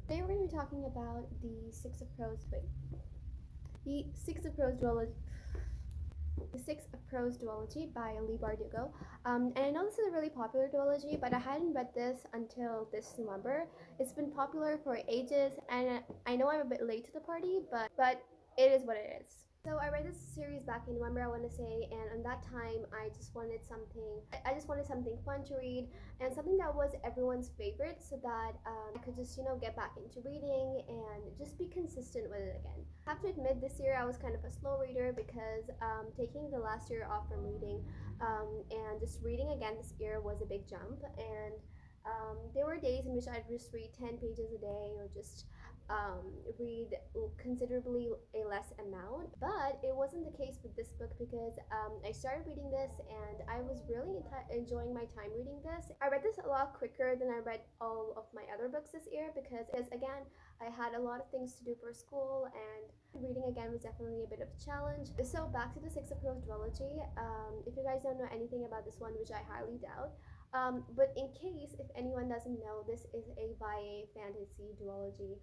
Today we're going to be talking about the Six of Crows. The Six of Crows duology. The Six of Crows duology by Lee Bardugo. And I know this is a really popular duology, but I hadn't read this until this November. It's been popular for ages, and I know I'm a bit late to the party, but it is what it is. So I read this series back in November, I want to say, and on that time I just wanted something. I just wanted something fun to read and something that was everyone's favorite, so that I could just get back into reading and just be consistent with it again. I have to admit, this year I was kind of a slow reader because taking the last year off from reading and just reading again this year was a big jump. And there were days in which I'd just read 10 pages a day or just read considerably a less amount. But it wasn't the case with this book because I started reading this and I was really enjoying my time reading this. I read this a lot quicker than I read all of my other books this year because again, I had a lot of things to do for school, and reading again was definitely a bit of a challenge. So back to the Six of Crows duology. If you guys don't know anything about this one, which I highly doubt, but in case if anyone doesn't know, this is a YA fantasy duology.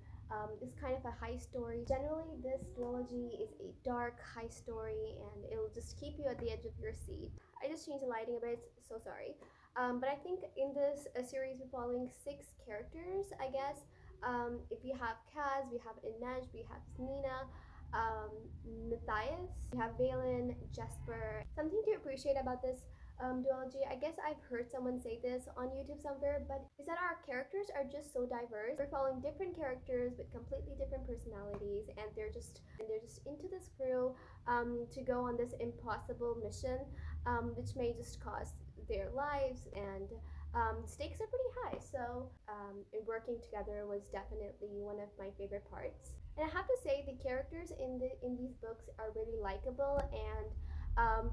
It's kind of a high story. Generally, this duology is a dark high story, and it'll just keep you at the edge of your seat. I just changed the lighting a bit, so sorry. But I think in this series we're following six characters, I guess. If you have Kaz, we have Inej, we have Nina, Matthias, we have Valen, Jesper. Something to appreciate about this duology, I guess I've heard someone say this on YouTube somewhere, but is that our characters are just so diverse. We're following different characters with completely different personalities, and they're just into this crew to go on this impossible mission, which may just cost their lives, and stakes are pretty high. So working together was definitely one of my favorite parts. And I have to say, the characters in these books are really likable, and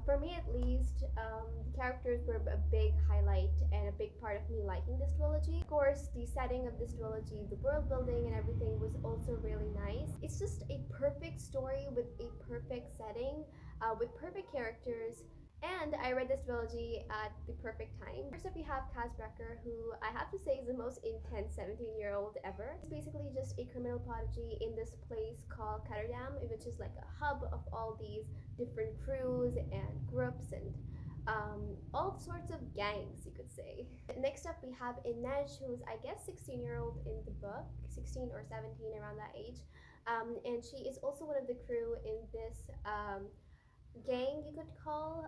for me at least, the characters were a big highlight and a big part of me liking this duology. Of course, the setting of this duology, the world building and everything was also really nice. It's just a perfect story with a perfect setting, with perfect characters. And I read this trilogy at the perfect time. First up, we have Kaz Brecker, who I have to say is the most intense 17-year-old ever. He's basically just a criminal prodigy in this place called Katterdam, which is like a hub of all these different crews and groups and all sorts of gangs, you could say. Next up, we have Inej, who's I guess 16-year-old in the book, 16 or 17, around that age. And she is also one of the crew in this gang, you could call.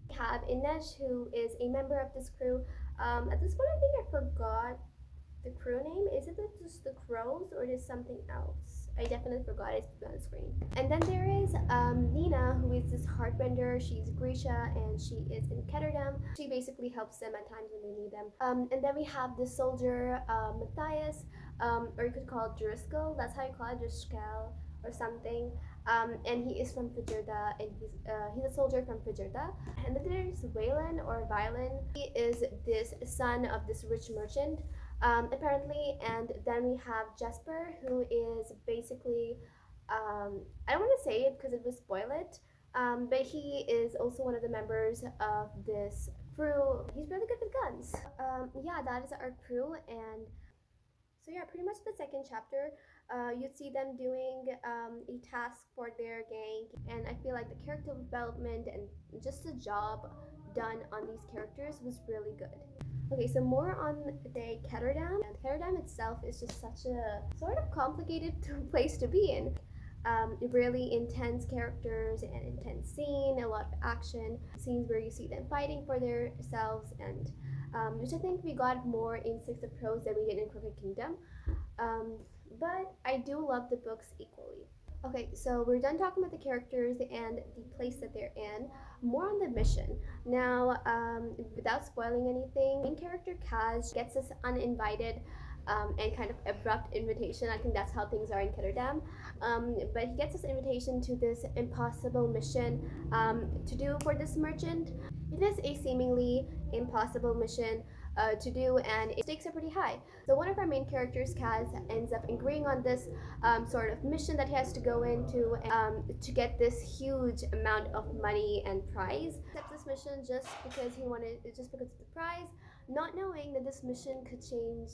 We have Inej, who is a member of this crew. At this point, I think I forgot the crew name. Is it just the Crows or is something else? I definitely forgot. It's on the screen. And then there is Nina, who is this heartbender. She's Grisha and she is in Ketterdam. She basically helps them at times when they need them. And then we have the soldier Matthias, or you could call it Driscoll. That's how you call it, Driscoll or something. And he is from Fajirda, and he's a soldier from Fajirda. And then there's Waylon or Violin. He is this son of this rich merchant, apparently. And then we have Jesper, who is basically, I don't want to say it because it would spoil it, but he is also one of the members of this crew. He's really good with guns. Yeah, that is our crew. And so yeah, pretty much the second chapter, you'd see them doing a task for their gang, and I feel like the character development and just the job done on these characters was really good. Okay, so more on the Ketterdam. And Ketterdam itself is just such a sort of complicated place to be in. Really intense characters and intense scene, a lot of action, scenes where you see them fighting for themselves, and which I think we got more in Six of Crows than we did in Crooked Kingdom. Um, but I do love the books equally. Okay, so we're done talking about the characters and the place that they're in. More on the mission. Now, without spoiling anything, main character Kaz gets this uninvited and kind of abrupt invitation. I think that's how things are in Ketterdam. But he gets this invitation to this impossible mission to do for this merchant. It is a seemingly impossible mission, to do, and stakes are pretty high. So one of our main characters, Kaz, ends up agreeing on this sort of mission that he has to go into to get this huge amount of money and prize. He accepts this mission just because of the prize, not knowing that this mission could change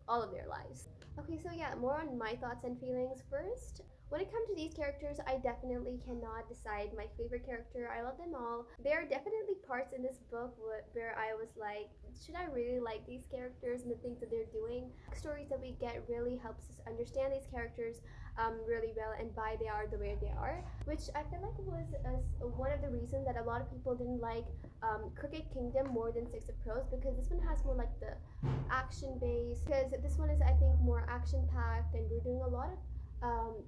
all of their lives. Okay, so yeah, more on my thoughts and feelings first. When it comes to these characters, I definitely cannot decide my favorite character. I love them all. There are definitely parts in this book where I was like, should I really like these characters and the things that they're doing? Stories that we get really helps us understand these characters really well and why they are the way they are, which I feel like was one of the reasons that a lot of people didn't like Crooked Kingdom more than Six of Crows, because this one has more like the action based, because this one is, I think, more action packed, and we're doing a lot of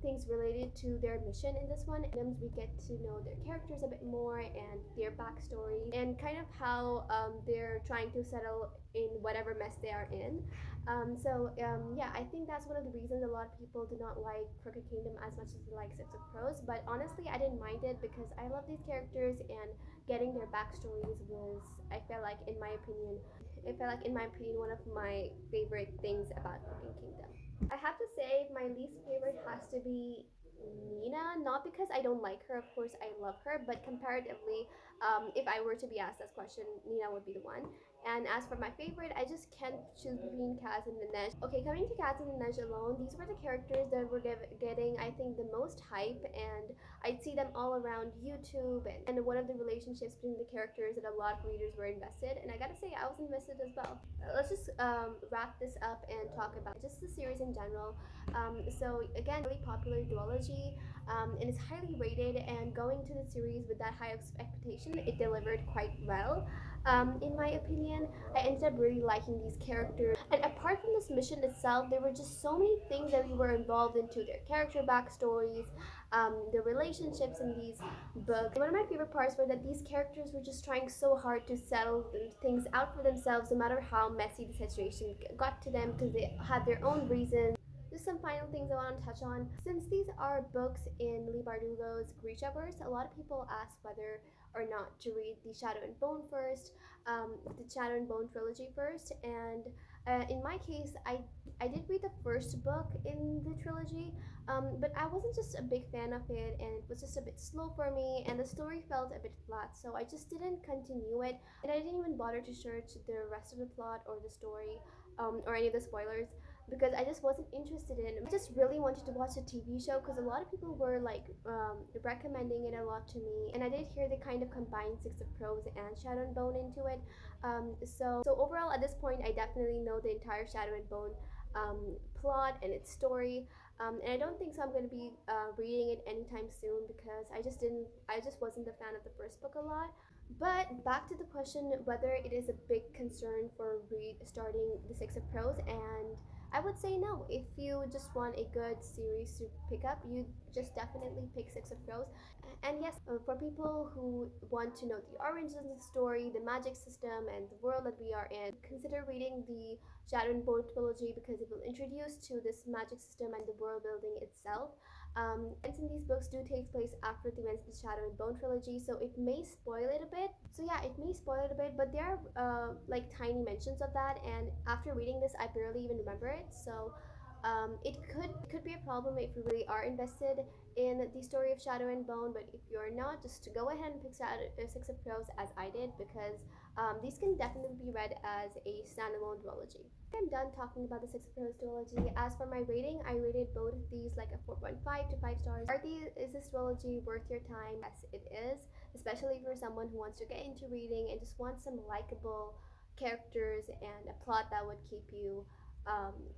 things related to their mission in this one. And we get to know their characters a bit more and their backstory and kind of how they're trying to settle in whatever mess they are in. Yeah, I think that's one of the reasons a lot of people do not like Crooked Kingdom as much as they like Six of Crows. But honestly, I didn't mind it because I love these characters, and getting their backstories was, I felt like, in my opinion, one of my favorite things about Crooked Kingdom. I have to say, my least favorite has to be Nina. Not because I don't like her, of course I love her, but comparatively, if I were to be asked this question, Nina would be the one. And as for my favorite, I just can't choose between Kaz and Dinesh. Okay, coming to Kaz and Dinesh alone, these were the characters that were getting, I think, the most hype, and I'd see them all around YouTube, and one of the relationships between the characters that a lot of readers were invested. And I gotta say, I was invested as well. Let's just wrap this up and talk about just the series in general. So again, really popular duology, and it's highly rated. And going to the series with that high expectation, it delivered quite well. In my opinion, I ended up really liking these characters. And apart from this mission itself, there were just so many things that we were involved into: their character backstories, the relationships in these books. One of my favorite parts were that these characters were just trying so hard to settle things out for themselves, no matter how messy the situation got to them, because they had their own reasons. Just some final things I want to touch on. Since these are books in Lee Bardugo's Grishaverse, a lot of people ask whether or not to read the Shadow and Bone first, the Shadow and Bone trilogy first. And in my case, I did read the first book in the trilogy, but I wasn't just a big fan of it, and it was just a bit slow for me, and the story felt a bit flat, so I just didn't continue it, and I didn't even bother to search the rest of the plot or the story, or any of the spoilers, because I just wasn't interested in it. I just really wanted to watch a TV show because a lot of people were like recommending it a lot to me, and I did hear they kind of combined Six of Crows and Shadow and Bone into it. So overall, at this point, I definitely know the entire Shadow and Bone plot and its story. And I don't think so. I'm going to be reading it anytime soon because I just wasn't a fan of the first book a lot. But back to the question whether it is a big concern for starting the Six of Crows, and I would say no. If you just want a good series to pick up, you just definitely pick Six of Crows. And yes, for people who want to know the origins of the story, the magic system, and the world that we are in, consider reading the Shadow and Bone trilogy because it will introduce to this magic system and the world building itself. Events in these books do take place after the events of the Shadow and Bone trilogy, so it may spoil it a bit. So yeah, it may spoil it a bit, but there are like tiny mentions of that, and after reading this, I barely even remember it. So it could be a problem if you really are invested in the story of Shadow and Bone, but if you're not, just go ahead and pick Six of Crows as I did, because these can definitely be read as a standalone duology. I'm done talking about the Six of Crows duology. As for my rating, I rated both of these like a 4.5 to 5 stars. Is this duology worth your time? Yes, it is, especially for someone who wants to get into reading and just wants some likable characters and a plot that would keep you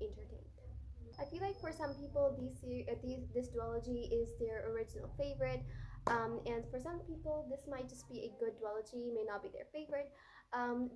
entertained. I feel like for some people, this duology is their original favorite, and for some people, this might just be a good duology, may not be their favorite.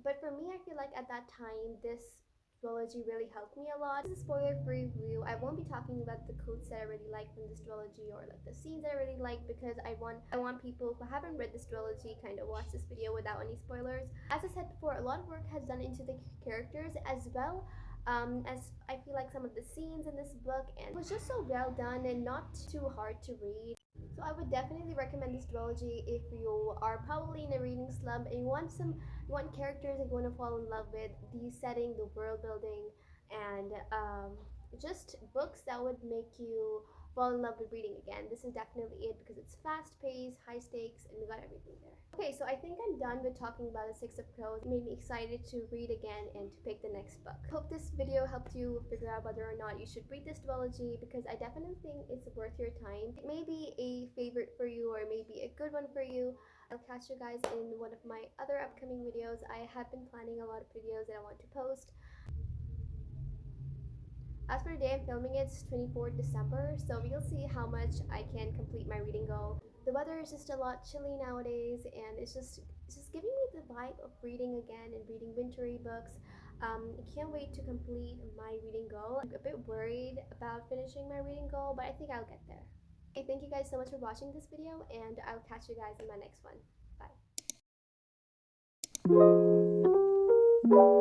But for me, I feel like at that time, this duology really helped me a lot. This is a spoiler-free review. I won't be talking about the quotes that I really like from this duology or like the scenes that I really like, because I want people who haven't read this duology kind of watch this video without any spoilers. As I said before, a lot of work has done into the characters as well, as I feel like some of the scenes in this book, and it was just so well done and not too hard to read. So I would definitely recommend this duology if you are probably in a reading slump and you want characters that you want to fall in love with, the setting, the world building, and just books that would make you fall in love with reading again. This is definitely it because it's fast paced, high stakes, and we got everything there. Okay, so I think I'm done with talking about the Six of Crows. It made me excited to read again and to pick the next book. Hope this video helped you figure out whether or not you should read this duology because I definitely think it's worth your time. It may be a favorite for you or maybe a good one for you. I'll catch you guys in one of my other upcoming videos. I have been planning a lot of videos that I want to post. As for the day I'm filming it, it's 24th December, so we'll see how much I can complete my reading goal. The weather is just a lot chilly nowadays, and it's just giving me the vibe of reading again and reading wintry books. I can't wait to complete my reading goal. I'm a bit worried about finishing my reading goal, but I think I'll get there. Okay, thank you guys so much for watching this video, and I'll catch you guys in my next one.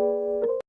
Bye.